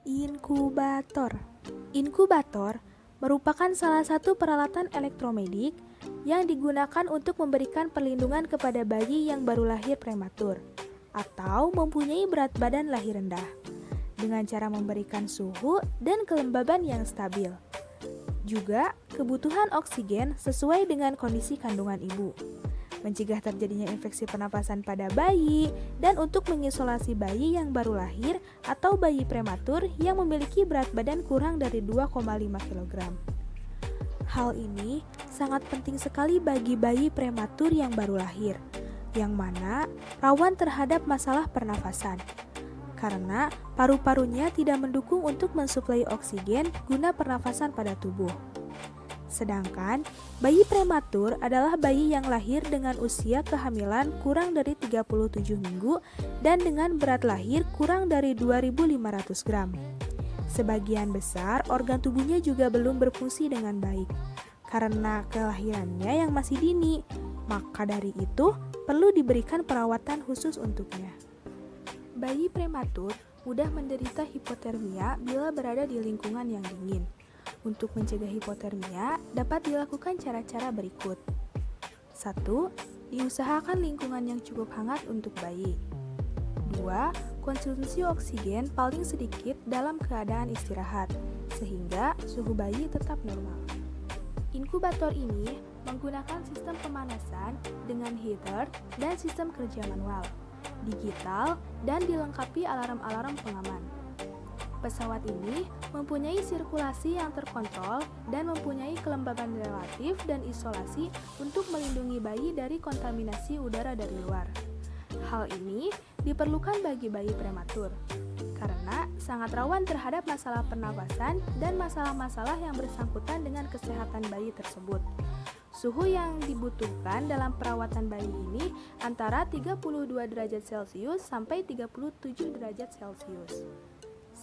Inkubator. Inkubator merupakan salah satu peralatan elektromedik yang digunakan untuk memberikan perlindungan kepada bayi yang baru lahir prematur atau mempunyai berat badan lahir rendah dengan cara memberikan suhu dan kelembaban yang stabil. Juga kebutuhan oksigen sesuai dengan kondisi kandungan ibu, mencegah terjadinya infeksi pernapasan pada bayi, dan untuk mengisolasi bayi yang baru lahir atau bayi prematur yang memiliki berat badan kurang dari 2,5 kg. Hal ini sangat penting sekali bagi bayi prematur yang baru lahir, yang mana rawan terhadap masalah pernafasan, karena paru-parunya tidak mendukung untuk mensuplai oksigen guna pernafasan pada tubuh. Sedangkan bayi prematur adalah bayi yang lahir dengan usia kehamilan kurang dari 37 minggu dan dengan berat lahir kurang dari 2.500 gram. Sebagian besar organ tubuhnya juga belum berfungsi dengan baik karena kelahirannya yang masih dini, maka dari itu perlu diberikan perawatan khusus untuknya. Bayi prematur mudah menderita hipotermia bila berada di lingkungan yang dingin. Untuk mencegah hipotermia, dapat dilakukan cara-cara berikut. 1. Diusahakan lingkungan yang cukup hangat untuk bayi. 2. Konsumsi oksigen paling sedikit dalam keadaan istirahat, sehingga suhu bayi tetap normal. Inkubator ini menggunakan sistem pemanasan dengan heater dan sistem kerja manual, digital, dan dilengkapi alarm-alarm pengaman. Pesawat ini mempunyai sirkulasi yang terkontrol dan mempunyai kelembaban relatif dan isolasi untuk melindungi bayi dari kontaminasi udara dari luar. Hal ini diperlukan bagi bayi prematur, karena sangat rawan terhadap masalah pernapasan dan masalah-masalah yang bersangkutan dengan kesehatan bayi tersebut. Suhu yang dibutuhkan dalam perawatan bayi ini antara 32 derajat Celcius sampai 37 derajat Celcius.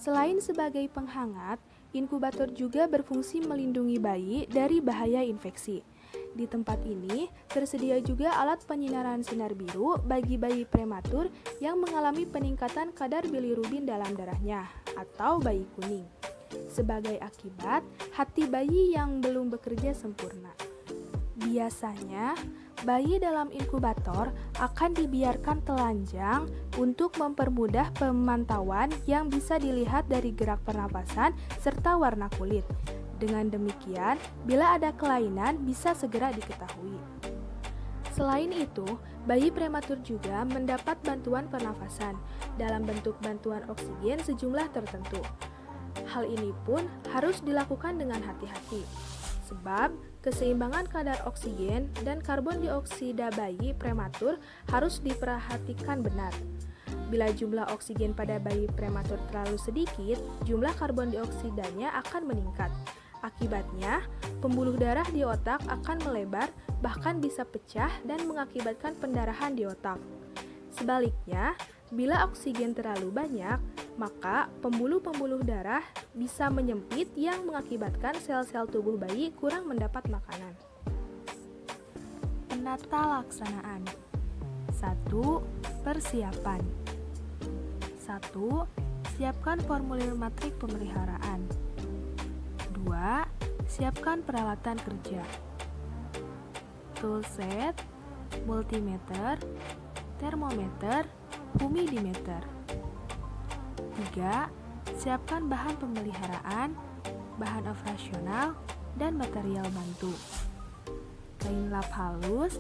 Selain sebagai penghangat, inkubator juga berfungsi melindungi bayi dari bahaya infeksi. Di tempat ini tersedia juga alat penyinaran sinar biru bagi bayi prematur yang mengalami peningkatan kadar bilirubin dalam darahnya atau bayi kuning, sebagai akibat hati bayi yang belum bekerja sempurna. Biasanya, bayi dalam inkubator akan dibiarkan telanjang untuk mempermudah pemantauan yang bisa dilihat dari gerak pernapasan serta warna kulit. Dengan demikian, bila ada kelainan bisa segera diketahui. Selain itu, bayi prematur juga mendapat bantuan pernafasan dalam bentuk bantuan oksigen sejumlah tertentu. Hal ini pun harus dilakukan dengan hati-hati, sebab keseimbangan kadar oksigen dan karbon dioksida bayi prematur harus diperhatikan benar. Bila jumlah oksigen pada bayi prematur terlalu sedikit, jumlah karbon dioksidanya akan meningkat. Akibatnya, pembuluh darah di otak akan melebar, bahkan bisa pecah dan mengakibatkan pendarahan di otak. Sebaliknya, bila oksigen terlalu banyak, maka pembuluh-pembuluh darah bisa menyempit yang mengakibatkan sel-sel tubuh bayi kurang mendapat makanan. Penata laksanaan. 1. Persiapan. 1. Siapkan formulir matrik pemeliharaan. 2. Siapkan peralatan kerja. Toolset, multimeter, termometer, humidimeter. 3. Siapkan bahan pemeliharaan, bahan operasional, dan material bantu. Kain lap halus,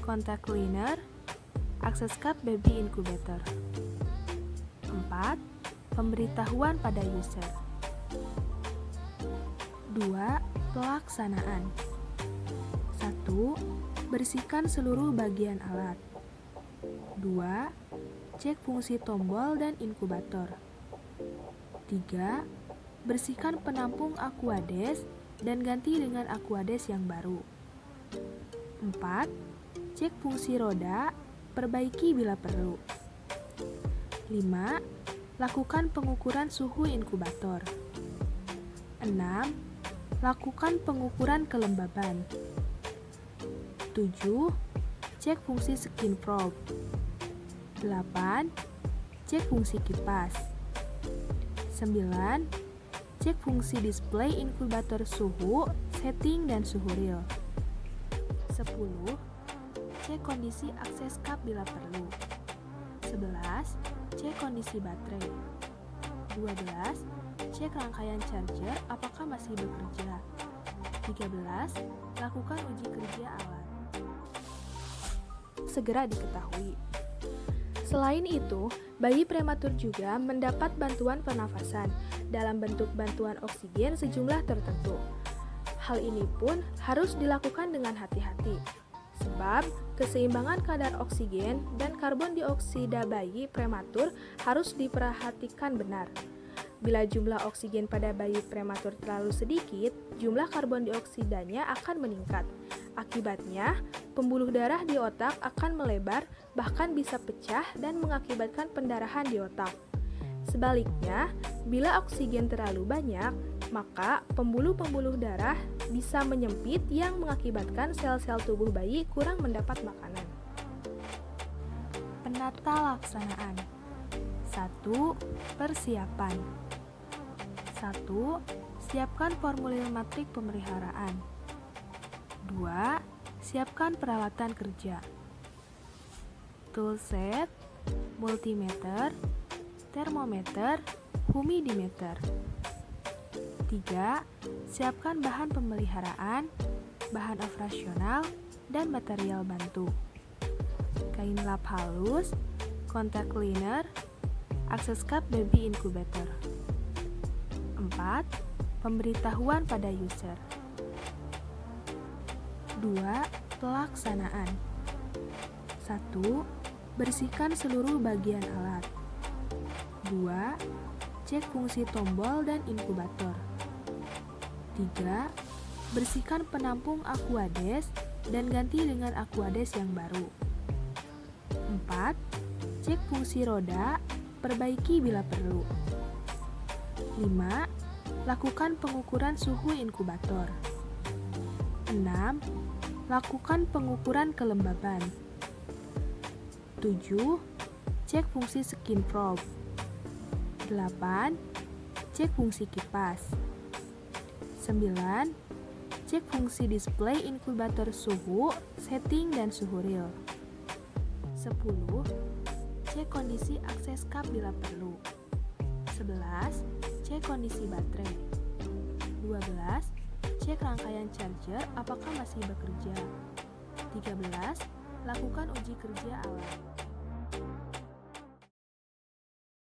kontak cleaner, akses card baby incubator. 4. Pemberitahuan pada user. 2. Pelaksanaan. 1. Bersihkan seluruh bagian alat. 2. Cek fungsi tombol dan inkubator. 3. bersihkan penampung Aquades dan ganti dengan Aquades yang baru. 4. Cek fungsi roda, perbaiki bila perlu. 5. Lakukan pengukuran suhu inkubator. 6. Lakukan pengukuran kelembaban. 7. Cek fungsi skin probe. 8. Cek fungsi kipas. 9. Cek fungsi display inkubator suhu, setting, dan suhu real. 10. Cek kondisi akses cup bila perlu. 11. Cek kondisi baterai. 12. Cek rangkaian charger apakah masih bekerja. 13. Lakukan uji kerja alat. Segera diketahui. Selain itu, bayi prematur juga mendapat bantuan pernafasan dalam bentuk bantuan oksigen sejumlah tertentu. Hal ini pun harus dilakukan dengan hati-hati, sebab keseimbangan kadar oksigen dan karbon dioksida bayi prematur harus diperhatikan benar. Bila jumlah oksigen pada bayi prematur terlalu sedikit, jumlah karbon dioksidanya akan meningkat. Akibatnya, pembuluh darah di otak akan melebar, bahkan bisa pecah dan mengakibatkan pendarahan di otak. Sebaliknya, bila oksigen terlalu banyak, maka pembuluh-pembuluh darah bisa menyempit yang mengakibatkan sel-sel tubuh bayi kurang mendapat makanan. Penata laksanaan. 1. Persiapan. 1. Siapkan formulir matrik pemeliharaan. 2. Siapkan peralatan kerja. Toolset, multimeter, termometer, humidimeter. 3. Siapkan bahan pemeliharaan, bahan operasional, dan material bantu. Kain lap halus, contact cleaner, akses cup baby incubator. 4. Pemberitahuan pada user. 2. Pelaksanaan. 1. Bersihkan seluruh bagian alat. 2. Cek fungsi tombol dan inkubator. 3. Bersihkan penampung Aquades dan ganti dengan Aquades yang baru. 4. Cek fungsi roda, perbaiki bila perlu. 5. Lakukan pengukuran suhu inkubator. 6. Lakukan pengukuran kelembaban. 7. Cek fungsi skin probe. 8. Cek fungsi kipas. 9. Cek fungsi display inkubator suhu, setting, dan suhu real. 10. Cek kondisi akses cup bila perlu. 11. Cek kondisi baterai. 12. Cek rangkaian charger apakah masih bekerja. 13. Lakukan uji kerja alat.